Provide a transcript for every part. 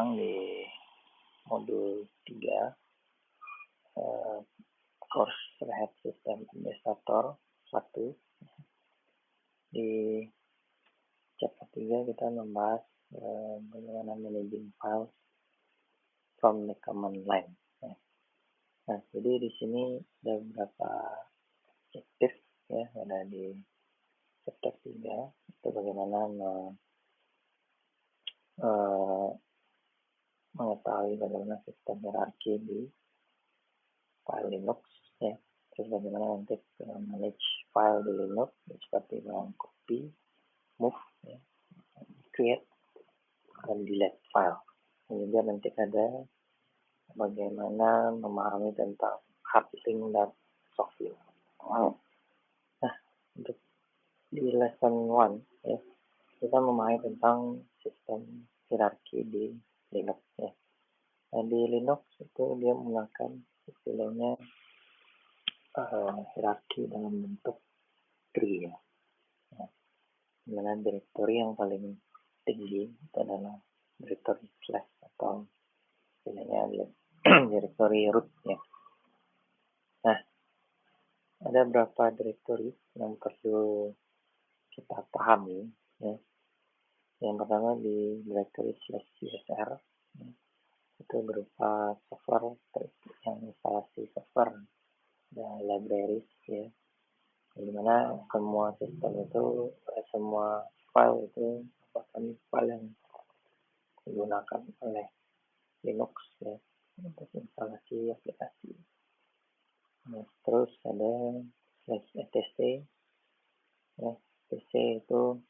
sekarang di modul 3 course Red Hat System Administrator 1. Di chapter 3 kita membahas bagaimana managing files from the command line. Nah, jadi di sini ada beberapa objektif ya, ada di chapter 3 itu bagaimana mengetahui bagaimana sistem hierarki di file Linux ya, terus bagaimana nanti manage file di Linux seperti copy, move, ya, create dan delete file. Dan juga nanti ada bagaimana memahami tentang hard link dan soft link. Nah, untuk di lesson 1 ya, kita memahami tentang sistem hierarki di Linux ya. Nah, di Linux itu dia menggunakan istilahnya hierarki dalam bentuk tree ya. Nah, dimana direktori yang paling tinggi itu adalah direktori slash atau istilahnya direktori root ya. Nah, ada beberapa direktori yang perlu kita pahami ya. Yang pertama di direktori slash usr ya. Itu berupa software yang instalasi software dan libraries ya, dimana semua sistem itu semua file itu merupakan file yang digunakan oleh Linux ya untuk instalasi aplikasi. Nah, terus ada slash etc ya, etc itu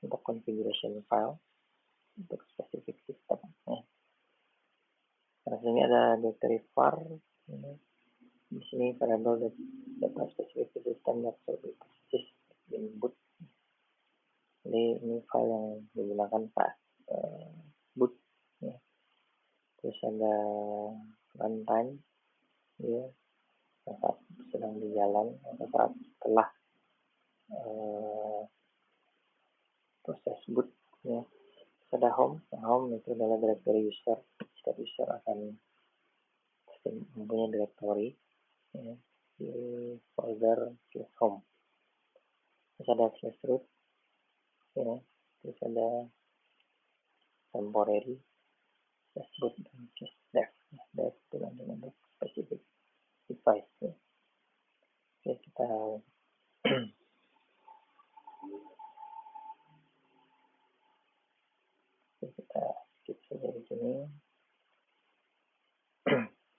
untuk configuration file untuk spesifik sistem ya. Nah, sini ada directory var ya. Di sini variable data spesifik system that will be persist in boot. Jadi ini file yang digunakan pas boot ya. Terus ada runtime ya, saat sedang di jalan atau saat setelah proses boot ya. Ada home itu adalah directory user. Setiap user akan mempunyai directory ya, di folder slash home. Terus ada slash root ya, terus ada temporary slash root dan slash dev ya. Dev itu nanti untuk spesifik device ya. Oke, kita skip saja di sini.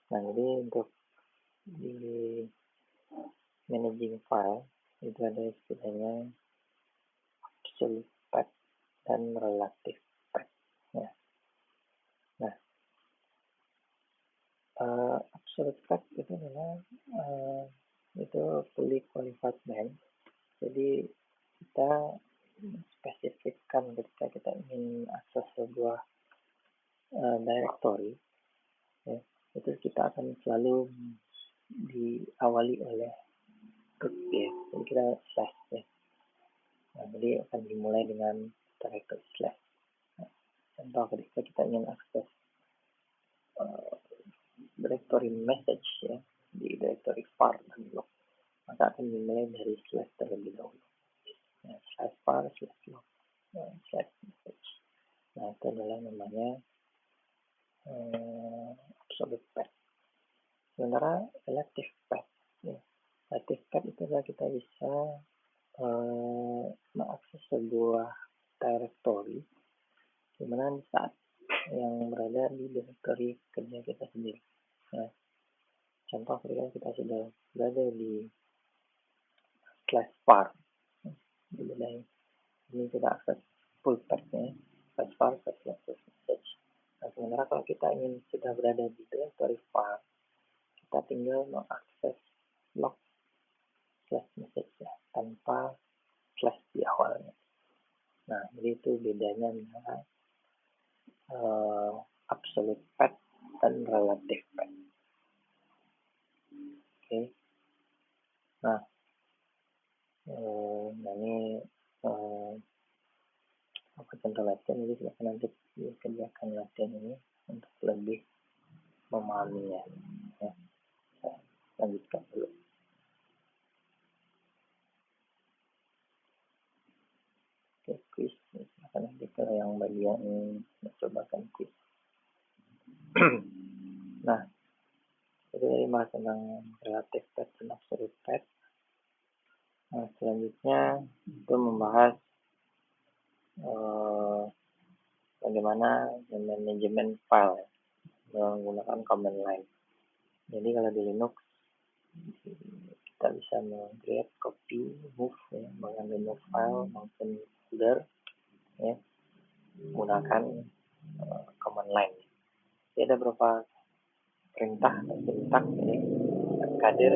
Nah, jadi untuk di managing file itu ada istilahnya absolute path dan relative path ya. Nah, absolute path itu adalah itu fully qualified name. Jadi kita spesifikkan ketika kita ingin akses sebuah directory ya, itu kita akan selalu diawali oleh root ya, jadi kita slash ya. Nah, jadi akan dimulai dengan directory slash. Nah, contoh ketika kita ingin akses directory message ya di directory var dan log, maka akan dimulai dari slash terlebih dahulu. Nah, slash var slash log slash message. Nah, itu adalah namanya absolute path. Sementara relative path ya. Relative path itu adalah kita bisa mengakses sebuah directory dimana saat yang berada di directory kerja kita sendiri ya. Contoh ketika kita sudah berada di slash var ini kita akses full path-nya slash var slash message. Nah, sementara kalau kita ingin sudah berada di directory var, kita tinggal mengakses log slash message ya, tanpa slash di awalnya. Nah, jadi itu bedanya antara absolute path dan relative path. Oke. Nah, ini apa contoh latihan, jadi silahkan nanti bagi yang mencobakan quiz. Nah, itu tadi bahas tentang relative pad dan absolute pad. Nah, selanjutnya itu membahas bagaimana manajemen file menggunakan command line. Jadi kalau di Linux kita bisa create, copy, move, ya, mengambil file maupun folder, ya, menggunakan command line. Jadi ada beberapa perintah atau sintak, ya, kadir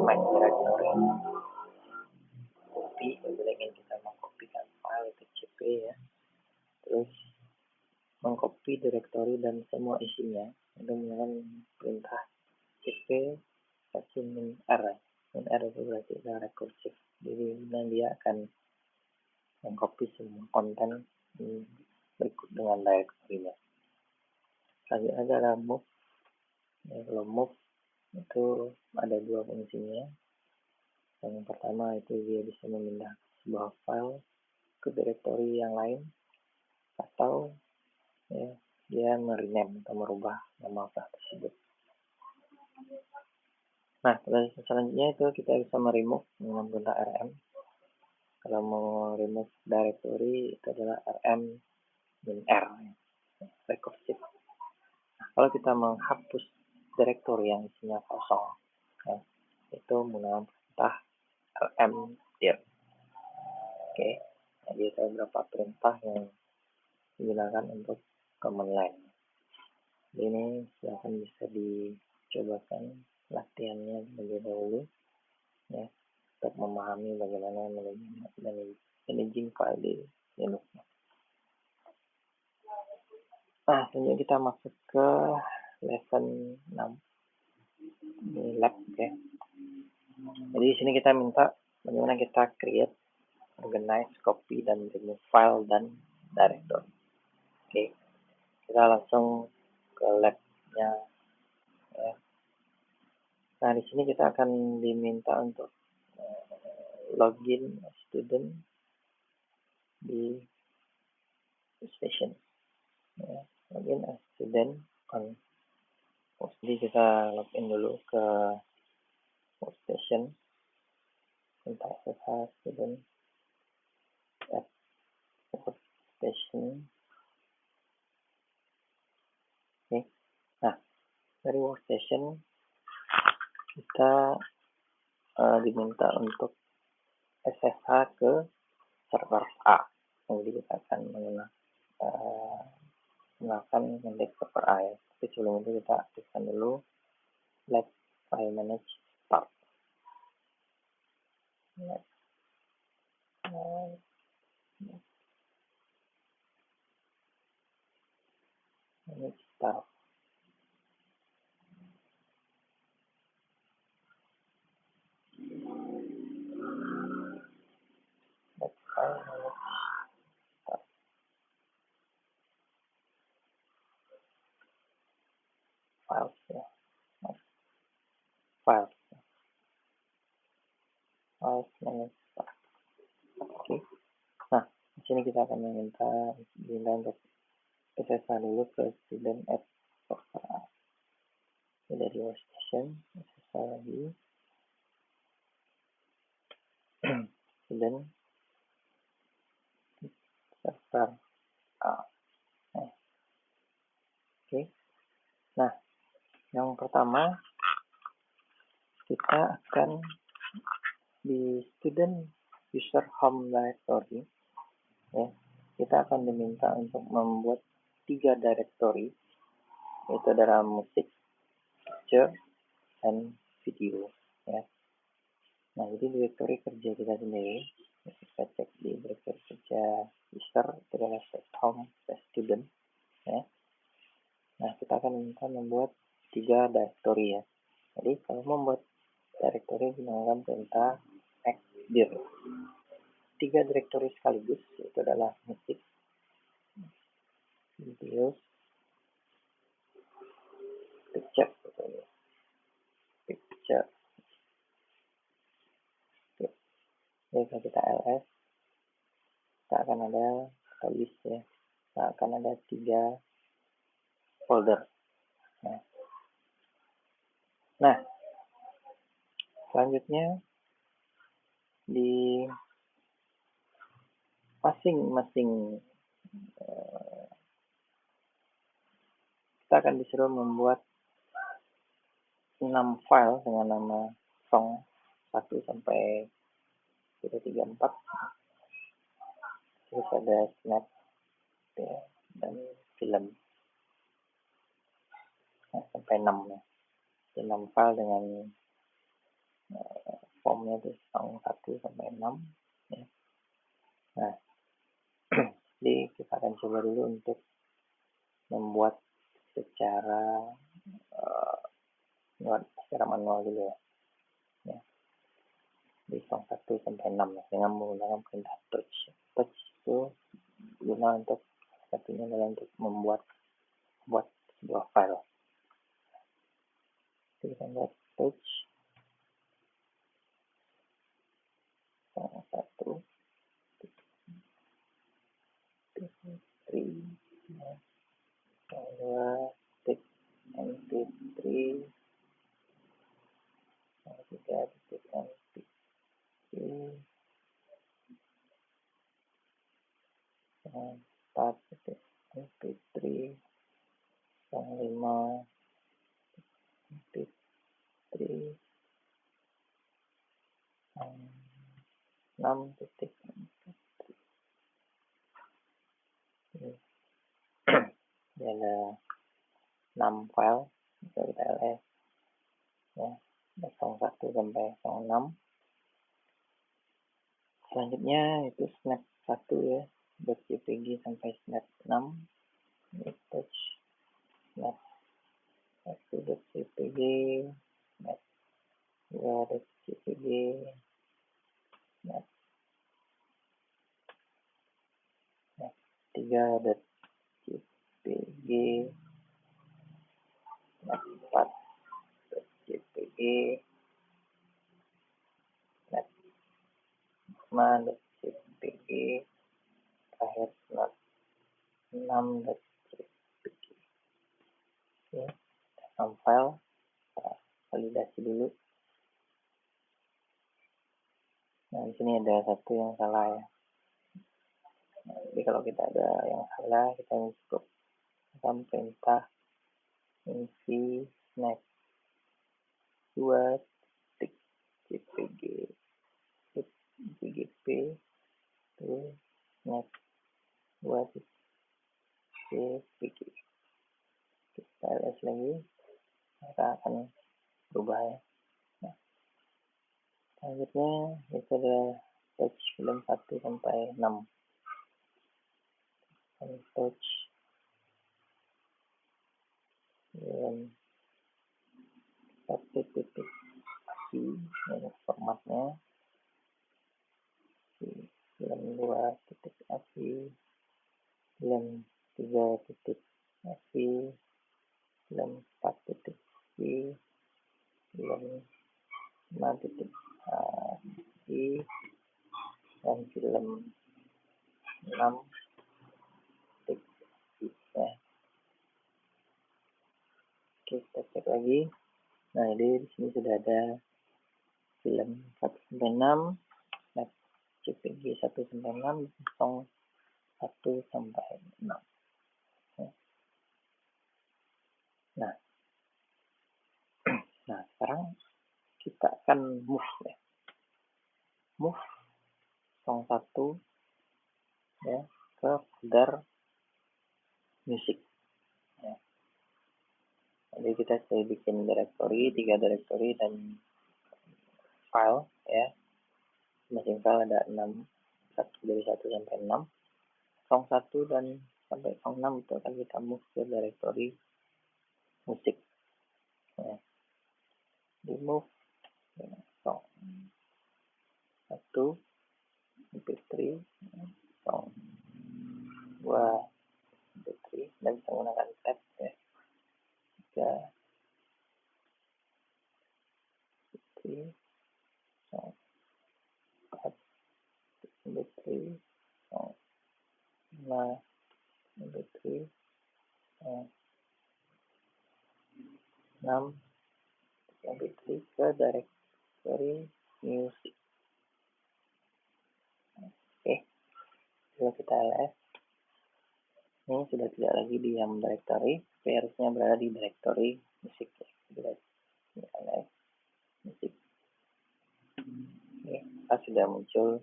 main directory, copy, kalau ingin kita mengkopikan file ke CP, ya, terus mengcopy directory dan semua isinya dengan menggunakan perintah cp min r. Min r itu berarti recursive. Jadi dia akan mengcopy semua konten berikut dengan directory-nya. Selanjutnya adalah move. Ya, kalau move itu ada dua fungsinya. Yang pertama itu dia bisa memindah sebuah file ke directory yang lain, atau ya, dia merename atau merubah nama file tersebut. Nah, selanjutnya itu kita bisa meremove menggunakan rm. Kalau mau remove directory itu adalah rm min r, recursive. Nah, kalau kita menghapus directory yang isinya kosong, ya, itu menggunakan perintah rm dir. Oke, jadi ada beberapa perintah yang digunakan untuk command line. Ini silahkan bisa dicobakan latihannya lebih dahulu, ya, untuk memahami bagaimana managing file di Linux. Nah, selanjutnya kita masuk ke lesson 6, ini lab, ya. Jadi di sini kita minta bagaimana kita create, organize, copy, dan remove file dan directory. Oke, kita langsung ke lab-nya, ya. Nah, di sini kita akan diminta untuk login student di station, ya. Login as student on. Jadi kita login dulu ke workstation, minta SSH student at workstation. Oke. Nah, dari workstation kita diminta untuk SSH ke server A. Jadi kita akan menggunakan server A, ya. Tapi sebelum itu kita aktifkan dulu let file manage start. Let manage start. Let file manage start. Files, ya. Files. Files manage start. Oke. Nah, di sini kita akan meminta untuk SSH dulu ke student at server A. Ini dari workstation, SSH lagi. Student server A. Nah, oke. Nah, yang pertama kita akan di student user home directory, ya, kita akan diminta untuk membuat 3 directory, yaitu adalah musik, picture, dan video, ya. Nah, jadi directory kerja kita sendiri, kita cek di directory kerja user itu adalah home student, ya. Nah, kita akan minta membuat 3 directory, ya. Jadi kalau membuat directory menggunakan perintah dir. 3 directory sekaligus, itu adalah musik, video, picture. Jadi kalau kita ls, kita akan ada list, ya. akan ada 3 folder. Nah, selanjutnya di masing-masing kita akan disuruh membuat 6 file dengan nama song 1 sampai 2, 3, 4. Terus ada snap ya, dan film sampai 6 ya. 6 file dengan formnya itu song 1 sampai 6 ya. Nah, jadi kita akan coba dulu untuk membuat secara manual dulu ya. Di song 1 sampai 6 ya, dengan menggunakan perintah touch. Touch itu guna untuk satunya adalah untuk membuat sebuah file. Jadi kita buat touch song 1 3 song 2 titik mp3 song 3 titik mp3 song 4 titik mp3 song 5 mp3 song 6 titik mp3. Ini ada 6 file bisa kita ls ya, song 1 sampai song 6. Selanjutnya itu snap 1 ya, .jpg sampai snap 6. Ini touch snap 1.jpg, snap 2.jpg, snap 3.jpg, snap 4.jpg, snap 5.jpg, terakhir snap 6.jpg. Ya, 6 file kita validasi dulu. Nah, di sini ada satu yang salah ya. Nah, jadi kalau kita ada yang salah, kita cukup perintah isi snap 2.jpg jpg itu snap 2.jpg. Kita ls lagi, maka akan berubah ya. Nah, selanjutnya itu ada touch film 1 sampai 6. Touch film 1 titik C ini formatnya, film 2 titik ASCII, film 3 titik ASCII, film 4 titik C, film 5 titik ASCII, dan film 6 titik ASCII ya. Oke, kita cek lagi. Nah, jadi di sini sudah ada film 1 sampai 6, snap jpg 1 sampai 6, song 1 sampai 6. Nah, sekarang kita akan move ya. Move song 1 ya ke folder musik ya. Jadi kita sudah bikin directory, 3 directory dan file ya. Masing file ada 6, dari 1 sampai 6. Song 1 dan sampai song 6 itu akan kita move ke directory musik ya. Di move ya, song 1 mp3 song 2 mp3 dan menggunakan tab ya. 3 mp3 song 4 mp3 song 5 6 mp3 ke directory music. Oke, kalau kita ls, ini sudah tidak lagi di home directory, tapi harusnya berada di directory musik ya. Ini ls musik. Oke, kita sudah muncul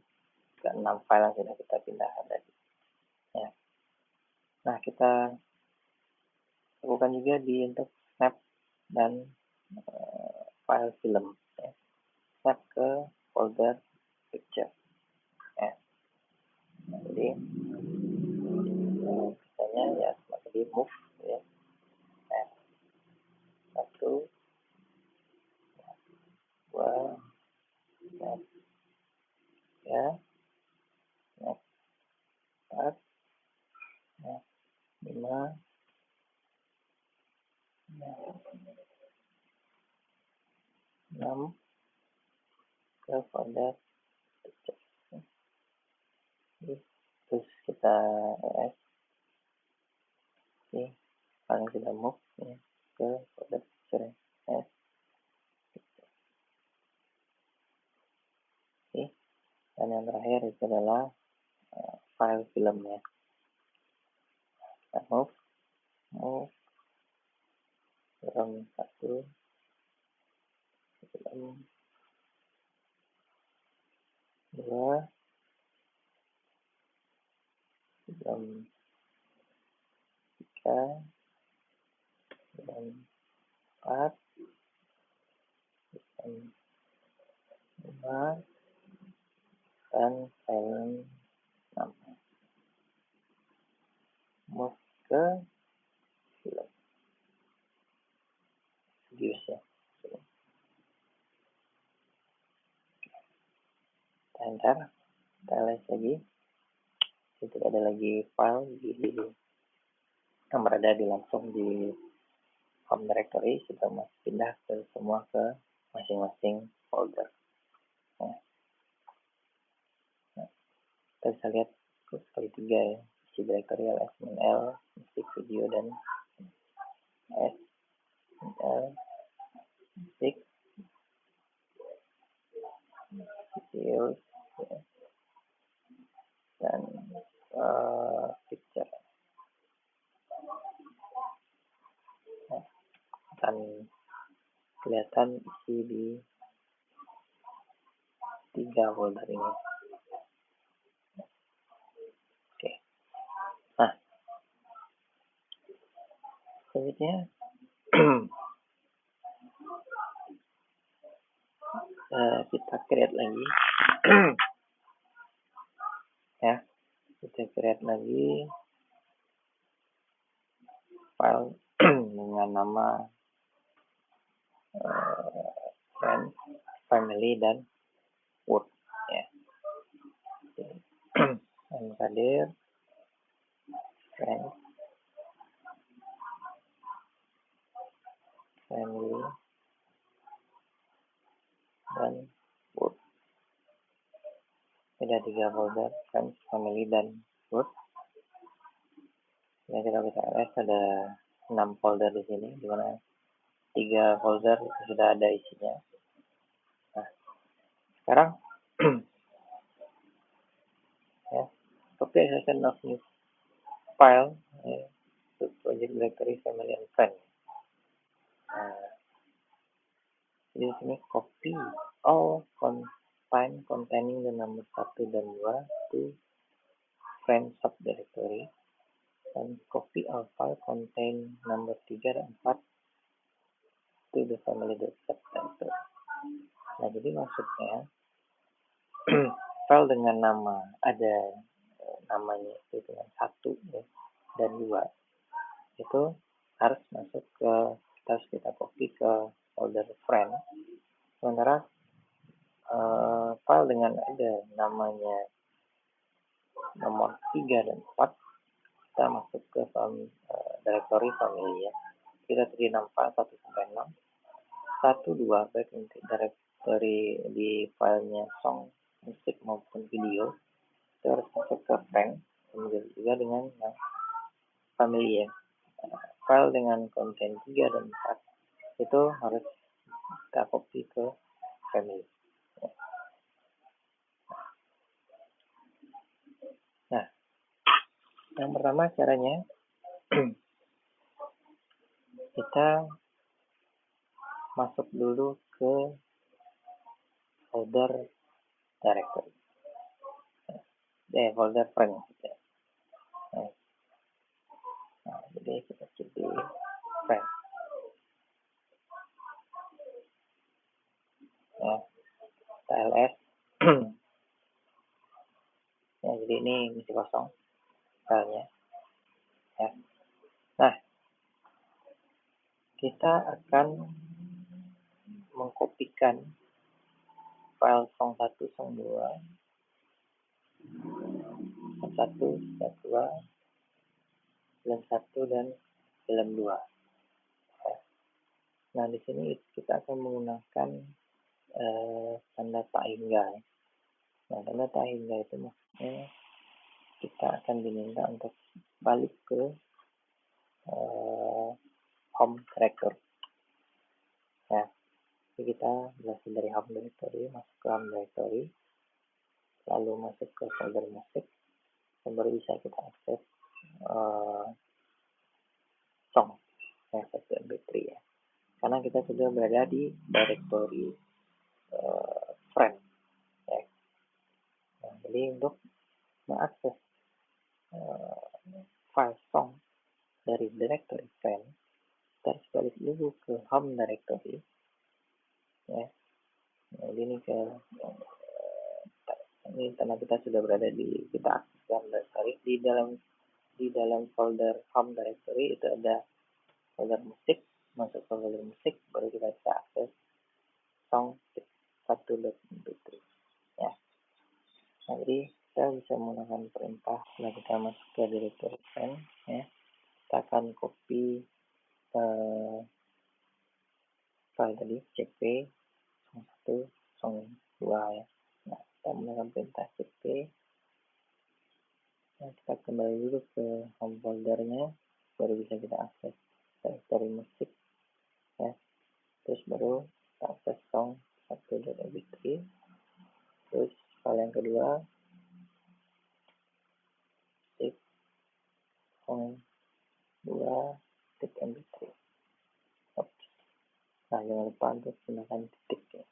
ke 6 file yang sudah kita pindahkan tadi. Ya. Nah, kita lakukan juga di untuk snap dan file film. Ya. Snap ke folder picture. Ya. Nah, jadi misalnya ya seperti move ya. Nah, 1, 2, snap, ya, snap, 4, snap, 5, snap, 6 ke folder picture. Terus kita ls. Oke, kalian sudah move ya, ke folder picture. Ya. Oke, dan yang terakhir itu adalah file filmnya. Kita move film 1, film 2, film 3, film 4, film 5, dan film 6. Move ke film views ya. Enter, kita ls lagi. Tidak ada lagi file yang berada di langsung di home directory, sudah pindah ke semua ke masing-masing folder. Nah, kita bisa lihat sekali 3 ya, isi directory ls -l, musik, video, dan s -l, musik, video, ya, dan picture. Nah, akan kelihatan isi di 3 folder ini. Oke. Nah, selanjutnya kita create lagi. Ya, kita create lagi file dengan nama friends, family, dan work ya. Mkdir friends, family, dan work. Ada 3 folder, friends, family, dan work. Ya, kita ls ada 6 folder di sini, di mana 3 folder sudah ada isinya. Nah, sekarang ya, copy accession of new file ya, to project directory family and friends. Nah, di sini copy all file containing the number 1 dan 2 to friends subdirectory, dan copy all file contain number 3 dan 4 to the family subdirectory. Nah, jadi maksudnya file dengan nama ada namanya itu dengan 1 ya, dan 2 itu harus masuk ke, kita copy ke folder friend. Sementara file dengan ada namanya nomor 3 dan 4 kita masuk ke directory family ya. Kita terdiri 6 file 1 sampai 6. 1, 2 baik untuk directory di filenya song, musik maupun video itu harus masuk ke friend, kemudian juga dengan family ya. File dengan konten 3 dan 4 itu harus kita copy ke family. Nah, yang pertama caranya kita masuk dulu ke folder directory, folder friend. Nah, jadi kita copy friend. Ya, ls. Ya, jadi ini masih kosong filenya. Ya. Nah, kita akan mengkopikan file song1, song2, song1, song2, film1 dan film2. Ya. Nah, di sini kita akan menggunakan tanda tak hingga. Nah, tanda tak hingga itu maksudnya kita akan diminta untuk balik ke home directory. Ya, jadi kita berasal dari home directory, masuk ke home directory, lalu masuk ke folder musik, dan baru bisa kita akses song yang mp3 ya. Karena kita sudah berada di directory friend. Ya. Nah, jadi untuk mengakses file song dari directory friend, kita harus balik dulu ke home directory. Ya. Nah, ini karena kita sudah berada di kita akses home directory, di dalam folder home directory itu ada folder musik, masuk ke folder musik baru kita bisa akses song 1.mp3 ya. Nah, jadi kita bisa menggunakan perintah setelah kita masuk ke directory friend ya, kita akan copy file tadi cp song1 song2 ya. Nah, kita menggunakan perintah cp. Nah, kita kembali dulu ke home foldernya baru bisa kita akses directory musik ya, terus baru kita akses song 1.mp3. Terus file yang kedua song 2.mp3. Nah, jangan lupa untuk gunakan titik ya.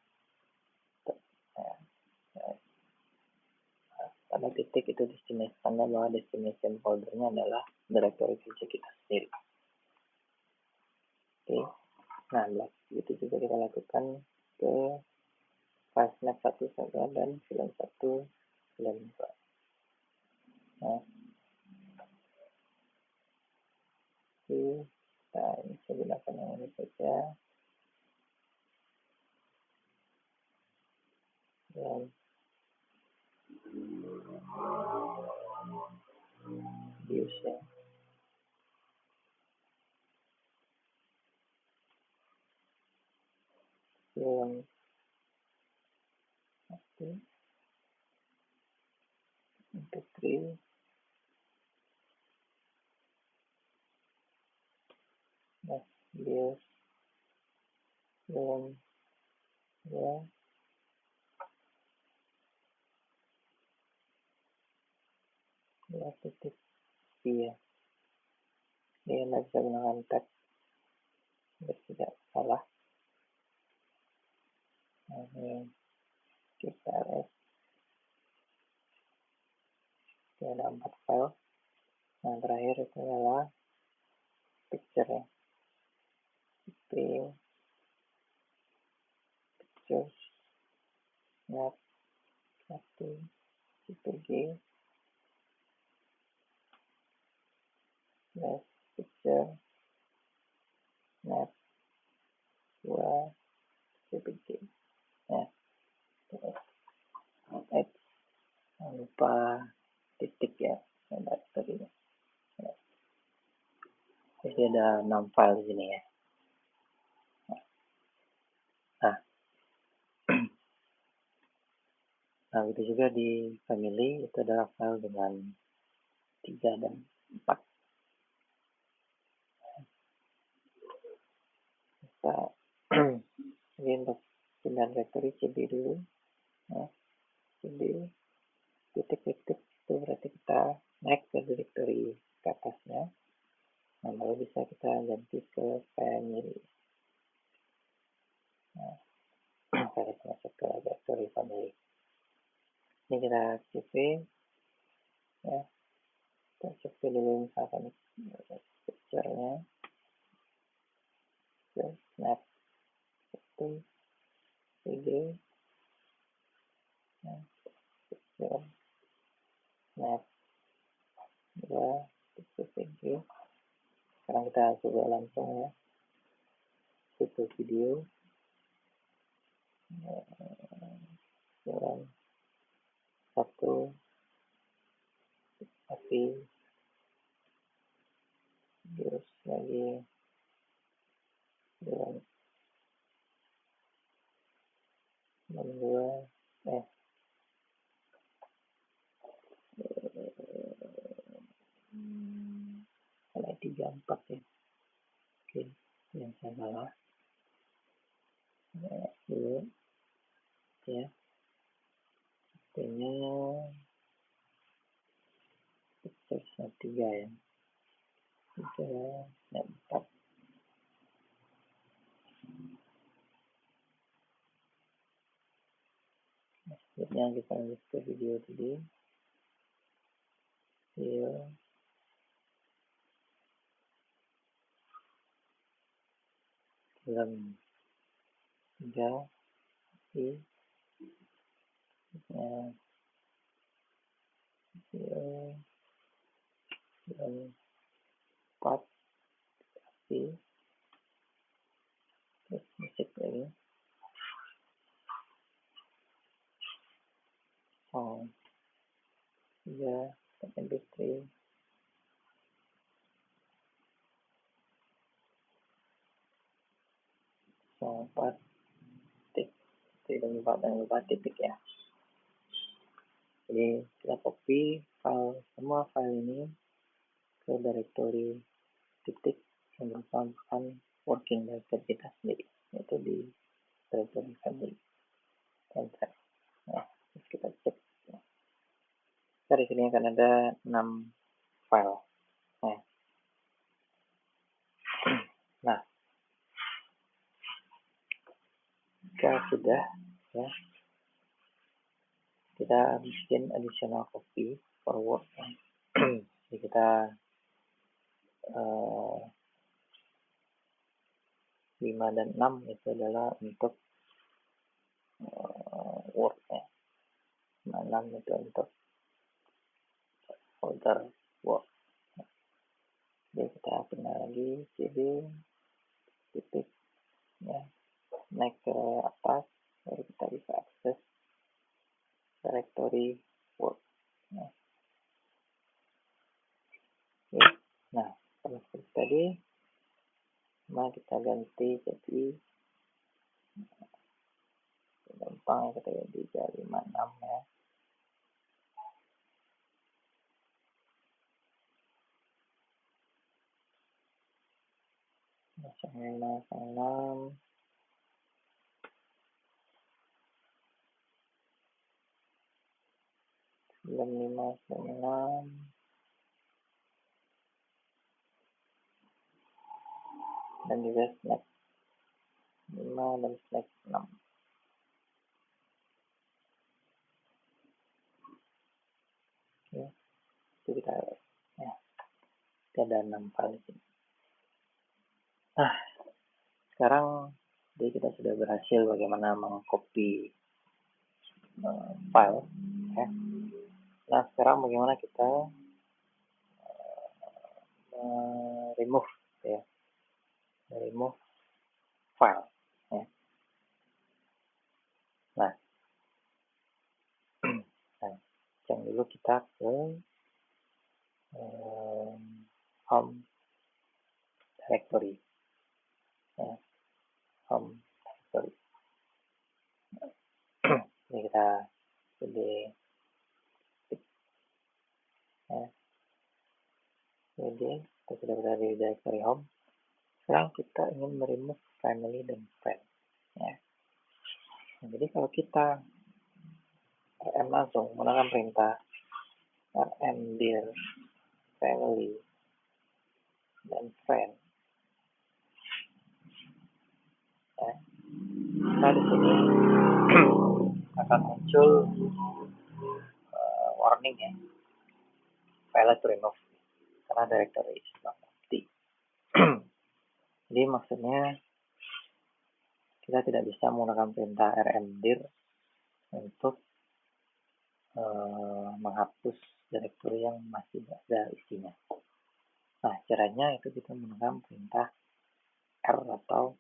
Karena titik itu destination, tanda bahwa destination foldernya adalah directory kerja kita sendiri. Oke. Nah, begitu juga kita lakukan ke file snap 1 dan film 1, film 2. Nah, oke. Nah, ini saya gunakan yang ini saja. Dan views ya. Film 1 mp3 nah views film 2 titik ya. Ini Anda bisa gunakan tab biar tidak salah. Nah, ini kita ls. Ini ada 4 file. Nah, terakhir itu adalah picture ya. Pictures snap 1 jpg slash picture snap 2 jpg ya. Jangan lupa titik ya, tadi ya. Jadi ada 6 file di sini ya. Nah, nah itu juga di family itu adalah file dengan 3 dan 4. Jadi untuk pindah directory cd dulu, ya, cd titik-titik itu berarti kita naik ke directory ke atasnya. Nah, baru bisa kita ganti ke family. Nah, kita masuk ke directory family. Ini kita cp, ya, kita cp dulu misalkan picture-nya, snap itu cd, nah, picture, snap, ya, cd. Sekarang kita coba langsung ya, itu video, jalan satu, tapi terus lagi jalan 62, mulai 34 ya. Oke, yang saya salah. Dulu ya, ini picture 3 ya, 3 dan 4. Selanjutnya kita lanjut ke video tadi, video film 3 di video film 4 di terus musik lagi, song 3 mp3, song 4 titik, dan 4 titik ya. Jadi kita copy semua file ini ke directory titik yang merupakan working directory kita sendiri, yaitu di directory family. Enter. Nah, terus kita cek. Di sini akan ada 6 file. Nah, jika sudah ya, kita bikin additional copy forward. Jadi kita 5 dan 6 itu adalah untuk Word ya. 6 itu untuk folder Word. Jadi kita pindah lagi cd titik ya, naik ke atas, baru kita bisa akses directory Word ya. Oke. Nah, seperti tadi, nah kita ganti jadi gampang, kita ganti 356 ya. Nah, 596 9596 dan juga snap 5 dan snap 6. Oke, itu kita ya, ada 6 file di sini. Nah, sekarang jadi kita sudah berhasil bagaimana mengcopy file ya. Nah, sekarang bagaimana kita remove ya, remove file ya. Nah, yang dulu kita ke home directory ya, home directory. Ini kita pilih ya, jadi kita sudah berada di directory home. Sekarang kita ingin meremove family dan friend ya. Nah, jadi kalau kita rm langsung menggunakan perintah rm dir family dan friend, ya, maka di sini akan muncul warning ya, file to remove karena directory is not empty. Jadi maksudnya kita tidak bisa menggunakan perintah rmdir untuk menghapus directory yang masih ada isinya. Nah, caranya itu kita menggunakan perintah R atau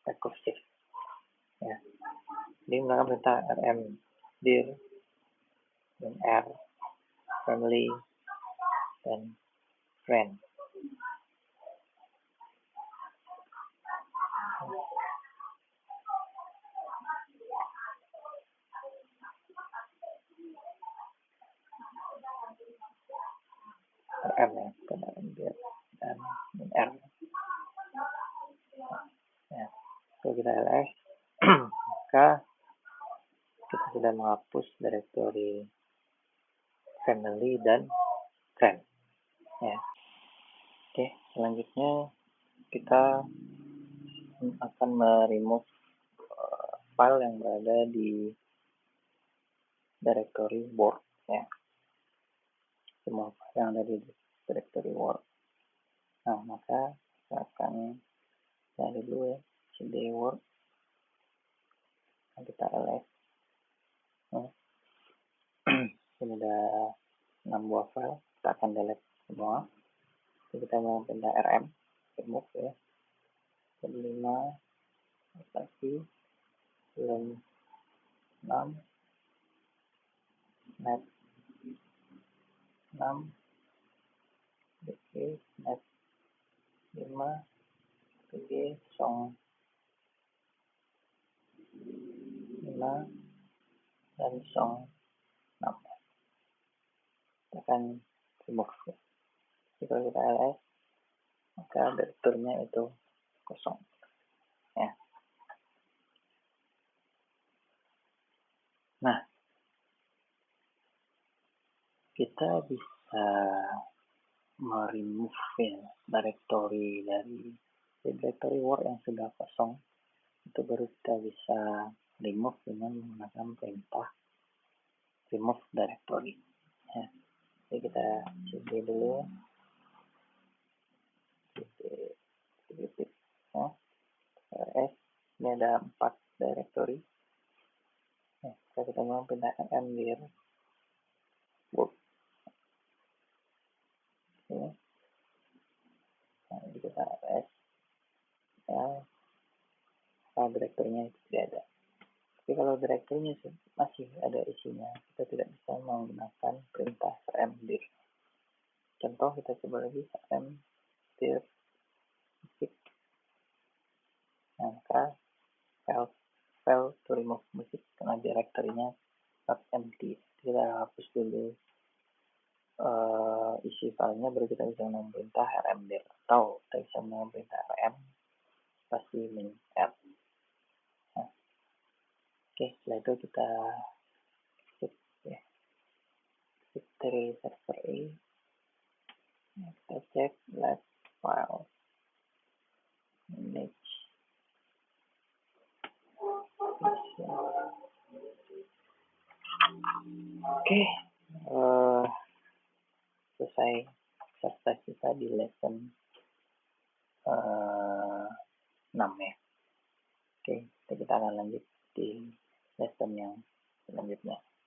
recursive. Ya. Jadi menggunakan perintah rmdir dan R family dan friend. RM ya, rmdir dan R. Ya. Kalau kita ls, maka kita sudah menghapus directory family dan friend. Ya. Oke, selanjutnya kita akan meremove file yang berada di directory word ya, semua file yang ada di directory word. Nah, maka kita akan cari dulu ya cd word, kita ls. Nah, ini ada 6 buah file, kita akan delete semua. Jadi kita mau pindah rm remove ya, 5 lagi belum 6 net 6 dk net 5 dg song 5 dan song 6. Kita akan remove ya. Jadi kalau kita ls, maka direkturnya itu kosong ya. Nah, kita bisa meremove ya, directory dari directory word yang sudah kosong. Itu baru kita bisa remove dengan menggunakan perintah remove directory ya. Jadi kita cd dulu cd ya, ls. Ini ada 4 directory ya. Kita mau pindah rmdir word ya. Nah, jadi kita ls ya, direkturnya itu tidak ada. Tapi kalau direkturnya masih ada isinya, kita tidak bisa menggunakan perintah rmdir. Contoh, kita coba lagi rmdir musik. Nah, maka file to remove musik karena direkturnya not empty. Kita hapus dulu isi filenya, baru kita bisa menggunakan perintah rmdir, atau kita bisa menggunakan perintah rm spasi min r. Nah, oke, setelah itu kita exit ya, exit dari server A. Kita cek last file image. Oke, selesai exercise kita di lesson 6 ya. Oke, kita akan lanjut di lesson yang selanjutnya.